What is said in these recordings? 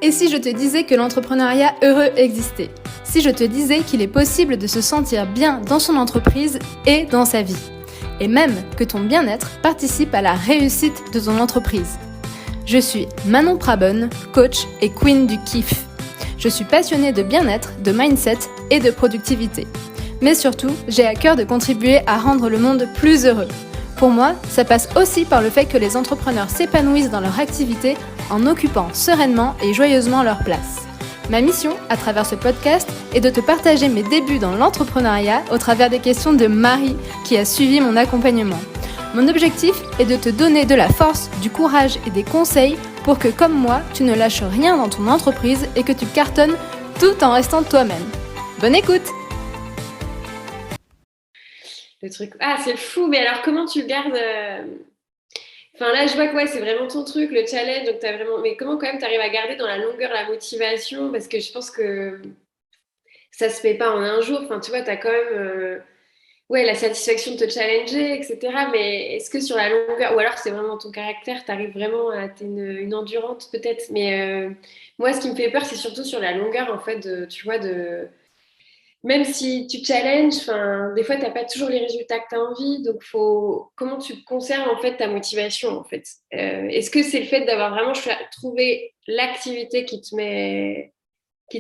Et si je te disais que l'entrepreneuriat heureux existait? Si je te disais qu'il est possible de se sentir bien dans son entreprise et dans sa vie? Et même que ton bien-être participe à la réussite de ton entreprise? Je suis Manon Prabonne, coach et queen du kiff. Je suis passionnée de bien-être, de mindset et de productivité. Mais surtout, j'ai à cœur de contribuer à rendre le monde plus heureux. Pour moi, ça passe aussi par le fait que les entrepreneurs s'épanouissent dans leur activité en occupant sereinement et joyeusement leur place. Ma mission, à travers ce podcast, est de te partager mes débuts dans l'entrepreneuriat au travers des questions de Marie, qui a suivi mon accompagnement. Mon objectif est de te donner de la force, du courage et des conseils pour que, comme moi, tu ne lâches rien dans ton entreprise et que tu cartonnes tout en restant toi-même. Bonne écoute! Le truc. Ah, c'est fou, mais alors comment tu gardes. Enfin, là, je vois que ouais, c'est vraiment ton truc, le challenge. Donc, t'as vraiment. Mais comment, quand même, tu arrives à garder dans la longueur la motivation? Parce que je pense que ça se fait pas en un jour. Enfin, tu vois, tu as quand même ouais, la satisfaction de te challenger, etc. Mais est-ce que sur la longueur, ou alors c'est vraiment ton caractère, tu arrives vraiment à être une endurante peut-être. Mais moi, ce qui me fait peur, c'est surtout sur la longueur, en fait, tu vois, même si tu challenges, enfin, des fois, tu n'as pas toujours les résultats que tu as envie. Donc, comment tu conserves en fait ta motivation en fait. Est-ce que c'est le fait d'avoir vraiment trouvé l'activité qui te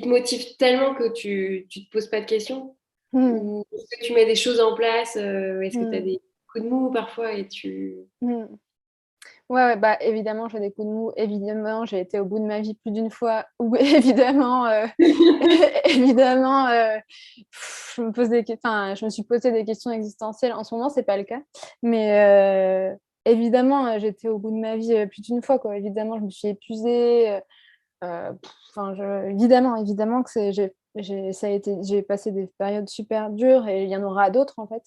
motive tellement que tu te poses pas de questions? Hmm. Ou est-ce que tu mets des choses en place? Est-ce que tu as Hmm. des coups de mou parfois et tu... Hmm. Ouais, bah évidemment, j'ai des coups de mou. Évidemment, j'ai été au bout de ma vie plus d'une fois. Ou évidemment, évidemment, je me suis posé des questions existentielles. En ce moment, c'est pas le cas. Mais évidemment, j'étais au bout de ma vie plus d'une fois, quoi. Évidemment, je me suis épuisée. Évidemment que j'ai passé des périodes super dures et il y en aura d'autres, en fait.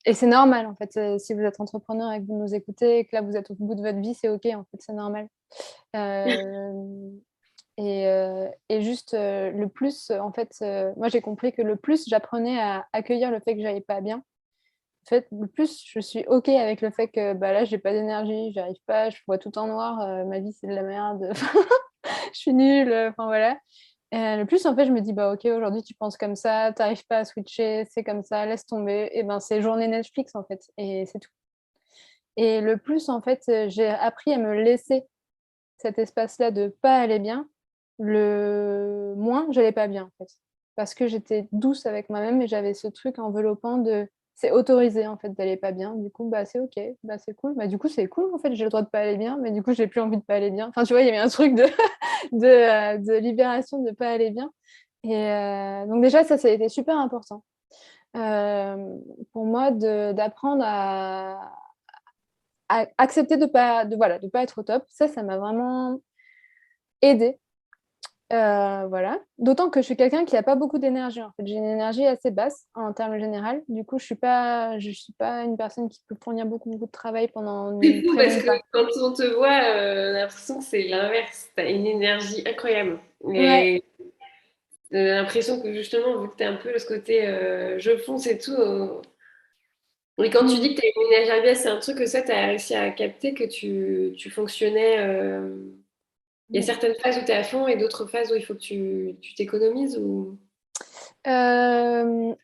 Et c'est normal, en fait, si vous êtes entrepreneur et que vous nous écoutez et que là, vous êtes au bout de votre vie, c'est OK, en fait, c'est normal. Hem et juste, le plus, en fait, moi, j'ai compris que le plus j'apprenais à accueillir le fait que j'allais pas bien, en fait, le plus je suis OK avec le fait que, bah, là, j'ai pas d'énergie, j'y arrive pas, je vois tout en noir, ma vie, c'est de la merde, je suis nulle, enfin, voilà. Le plus, en fait, je me dis: «Bah, OK, aujourd'hui, tu penses comme ça, tu arrives pas à switcher, c'est comme ça, laisse tomber» et ben, c'est journée Netflix, en fait et c'est tout. Et le plus, en fait, j'ai appris à me laisser cet espace-là de pas aller bien, le moins j'allais pas bien, en fait. Parce que j'étais douce avec moi-même et j'avais ce truc enveloppant de c'est autorisé, en fait, d'aller pas bien. Du coup, bah, c'est OK, bah, c'est cool. Bah, du coup, c'est cool, en fait, j'ai le droit de pas aller bien, mais du coup, j'ai plus envie de pas aller bien. Enfin, tu vois, il y avait un truc de de libération de pas aller bien et donc déjà ça a été super important, pour moi d'apprendre à accepter de pas être au top. Ça m'a vraiment aidée. Voilà. D'autant que je suis quelqu'un qui a pas beaucoup d'énergie, en fait. J'ai une énergie assez basse en termes général. Du coup, je suis pas une personne qui peut fournir beaucoup de travail pendant C'est une fou très parce longue que partie. quand on te voit, on a l'impression que c'est l'inverse. Tu as une énergie incroyable. Ouais. Et j'ai l'impression que justement, vu que tu as un peu ce côté je fonce et tout, et quand tu Mmh. dis que tu as une énergie basse, c'est un truc que ça, tu as réussi à capter, que tu fonctionnais. Il y a Mmh. certaines phases où tu es à fond et d'autres phases où il faut que tu t'économises ou... Hem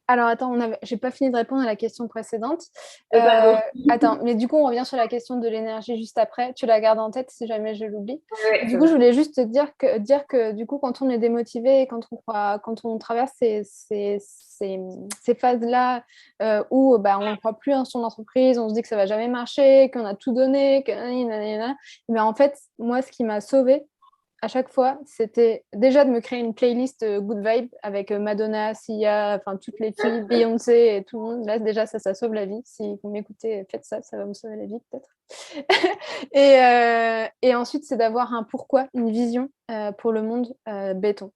Alors attends, j'ai pas fini de répondre à la question précédente. Pardon. Attends, mais du coup, on revient sur la question de l'énergie juste après. Tu la gardes en tête si jamais je l'oublie. Ouais, Du ça coup, je va. voulais juste te dire que du coup, quand on est démotivé et quand on traverse ces phases-là où bah, on ne croit plus en son entreprise, on se dit que ça va jamais marcher, qu'on a tout donné, que nanana, mais en fait, moi, ce qui m'a sauvée, à chaque fois, c'était déjà de me créer une playlist good vibe avec Madonna, Sia, enfin toutes les filles, Beyoncé et tout le monde. Là, déjà, ça sauve la vie. Si vous m'écoutez, faites ça, ça va vous sauver la vie peut-être. Et ensuite, c'est d'avoir un pourquoi, une vision pour le monde béton.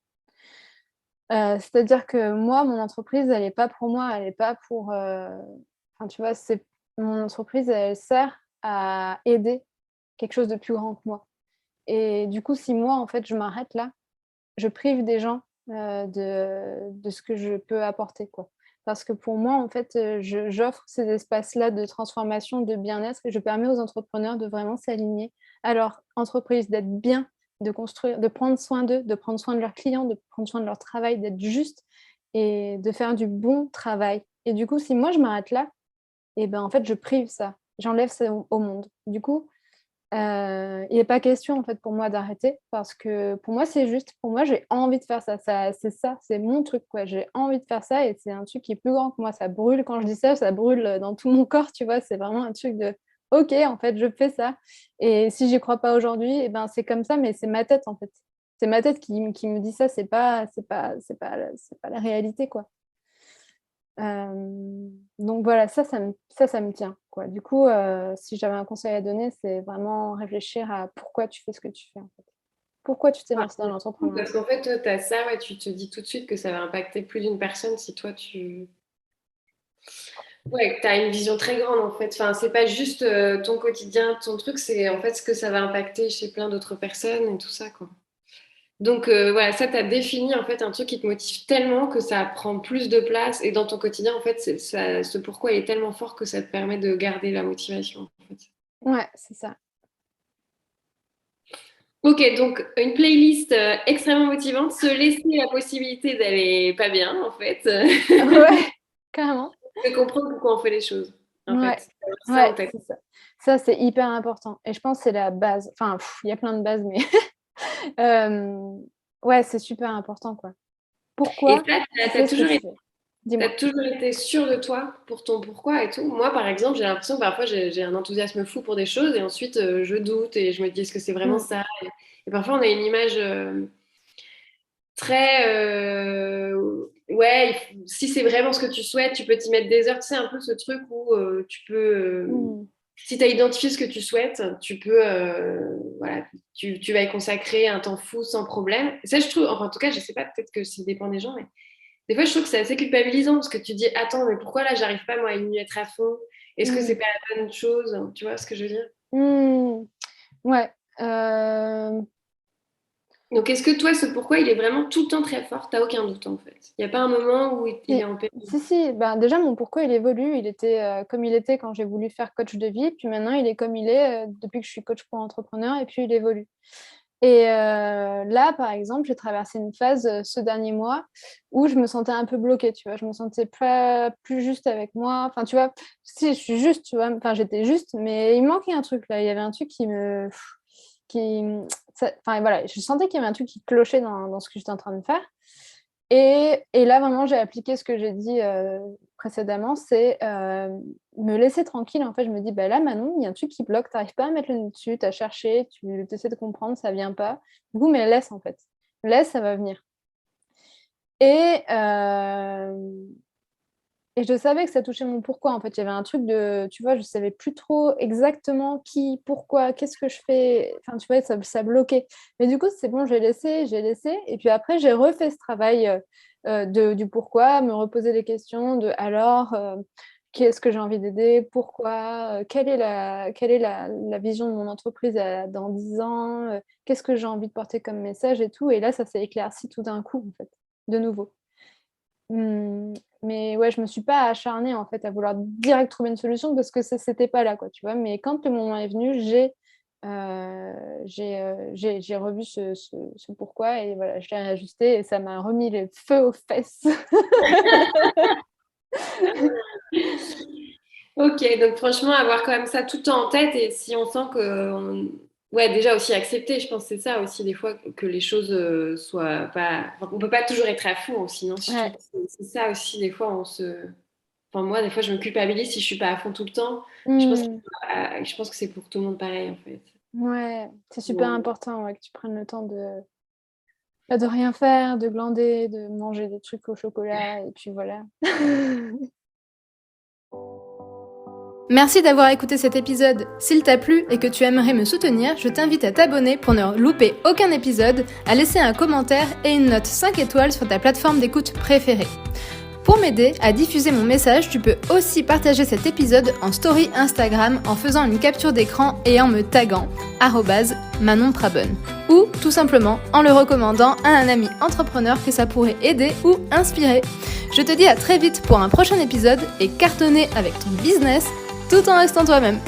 C'est-à-dire que moi, mon entreprise, elle n'est pas pour moi, elle n'est pas pour. Enfin, tu vois, mon entreprise, elle sert à aider quelque chose de plus grand que moi. Et du coup, si moi, en fait, je m'arrête là, je prive des gens, de ce que je peux apporter, quoi. Parce que pour moi, en fait, j'offre ces espaces-là de transformation, de bien-être et je permets aux entrepreneurs de vraiment s'aligner à leur entreprise d'être bien, de construire, de prendre soin d'eux, de prendre soin de leurs clients, de prendre soin de leur travail, d'être juste et de faire du bon travail. Et du coup, si moi je m'arrête là, et ben en fait je prive ça, j'enlève ça au monde. Du coup, il n'est pas question en fait pour moi d'arrêter parce que pour moi c'est juste, pour moi j'ai envie de faire ça, c'est mon truc quoi, j'ai envie de faire ça et c'est un truc qui est plus grand que moi, ça brûle quand je dis ça, ça brûle dans tout mon corps, tu vois, c'est vraiment un truc de ok en fait je fais ça et si j'y crois pas aujourd'hui, et ben c'est comme ça mais c'est ma tête en fait, c'est ma tête qui me dit ça, c'est pas la réalité quoi. Donc voilà, ça me tient, quoi. Du coup, si j'avais un conseil à donner, c'est vraiment réfléchir à pourquoi tu fais ce que tu fais, en fait. Pourquoi tu t'es lancé dans l'entrepreneuriat? Parce qu'en fait, toi, tu as ça, ouais, tu te dis tout de suite que ça va impacter plus d'une personne si toi, Ouais, tu as une vision très grande, en fait. Enfin, c'est pas juste ton quotidien, ton truc, c'est en fait ce que ça va impacter chez plein d'autres personnes et tout ça, quoi. Donc, voilà, ça, tu as défini, en fait, un truc qui te motive tellement que ça prend plus de place et dans ton quotidien, en fait, ce pourquoi il est tellement fort que ça te permet de garder la motivation, en fait. Ouais, c'est ça. Ok, donc une playlist extrêmement motivante, se laisser la possibilité d'aller pas bien, en fait, Ouais, carrément. de comprendre pourquoi on fait les choses, en Ouais, fait. Avoir ça en ouais, tête. c'est ça. Ça, c'est hyper important et je pense que c'est la base. Enfin, il y a plein de bases, mais ouais, c'est super important, quoi. Et Pourquoi ça, tu t'as fais ce que toujours tu été, fais? t'as Dis-moi. toujours été sûre de toi pour ton pourquoi et tout. Moi, par exemple, j'ai l'impression que parfois j'ai un enthousiasme fou pour des choses et ensuite je doute et je me dis est-ce que c'est vraiment Mmh. ça? Et parfois on a une image très ouais, si c'est vraiment ce que tu souhaites, tu peux t'y mettre des heures. Tu sais, un peu ce truc où tu peux, Mmh. si tu as identifié ce que tu souhaites, tu peux, voilà, tu vas y consacrer un temps fou sans problème. Et ça, je trouve, enfin, en tout cas, je sais pas, peut-être que ça dépend des gens, mais des fois, je trouve que c'est assez culpabilisant parce que tu dis, attends, mais pourquoi là, j'arrive pas, moi, à y être à fond? Est-ce que c'est Mmh. pas la bonne chose? Tu vois ce que je veux dire? Mmh. Ouais. Donc, est-ce que toi, ce pourquoi, il est vraiment tout le temps très fort? T'as aucun doute, en fait. Il n'y a pas un moment où il est Si, en paix. si. Ben, déjà, mon pourquoi, il évolue. Il était comme il était quand j'ai voulu faire coach de vie. Puis maintenant, il est comme il est depuis que je suis coach pour entrepreneur. Et puis, il évolue. Et là, par exemple, j'ai traversé une phase ce dernier mois où je me sentais un peu bloquée, tu vois. Je me sentais pas plus juste avec moi. Enfin, tu vois, si je suis juste, tu vois. Enfin, j'étais juste, mais il me manquait un truc là. Il y avait un truc qui, enfin, voilà, je sentais qu'il y avait un truc qui clochait dans ce que j'étais en train de faire. Et là, vraiment, j'ai appliqué ce que j'ai dit précédemment, c'est me laisser tranquille. En fait, je me dis, bah là, Manon, il y a un truc qui bloque, tu n'arrives pas à mettre le nez dessus, tu as cherché, tu essaies de comprendre, ça ne vient pas. Du coup, mais laisse, en fait. Laisse, ça va venir. Et, et je savais que ça touchait mon pourquoi. En fait, il y avait un truc de, tu vois, je ne savais plus trop exactement qui, pourquoi, qu'est-ce que je fais. Enfin, tu vois, ça bloquait. Mais du coup, c'est bon, j'ai laissé. Et puis après, j'ai refait ce travail du pourquoi, me reposer les questions de alors, qui est-ce que j'ai envie d'aider, pourquoi, quelle est la vision de mon entreprise dans 10 ans, qu'est-ce que j'ai envie de porter comme message et tout. Et là, ça s'est éclairci tout d'un coup, en fait, de nouveau. Mais ouais, je me suis pas acharnée en fait à vouloir direct trouver une solution parce que c'était pas là, quoi, tu vois. Mais quand le moment est venu, j'ai revu ce pourquoi et voilà, je l'ai réajusté et ça m'a remis le feu aux fesses. Ok, donc franchement, avoir quand même ça tout le temps en tête et si on sent que, ouais, déjà aussi accepter, je pense que c'est ça aussi des fois que les choses soient pas, enfin, on peut pas toujours être à fond aussi, non? Je trouve Ouais. que c'est ça aussi des fois enfin moi des fois je me culpabilise si je suis pas à fond tout le temps. Mmh. Je pense que c'est pour tout le monde pareil en fait. Ouais, c'est super Bon. important ouais, que tu prennes le temps de rien faire, de glander, de manger des trucs au chocolat et puis voilà. Merci d'avoir écouté cet épisode. S'il t'a plu et que tu aimerais me soutenir, je t'invite à t'abonner pour ne louper aucun épisode, à laisser un commentaire et une note 5 étoiles sur ta plateforme d'écoute préférée. Pour m'aider à diffuser mon message, tu peux aussi partager cet épisode en story Instagram en faisant une capture d'écran et en me taguant @manonprabonne ou tout simplement en le recommandant à un ami entrepreneur que ça pourrait aider ou inspirer. Je te dis à très vite pour un prochain épisode et cartonner avec ton business tout en restant toi-même.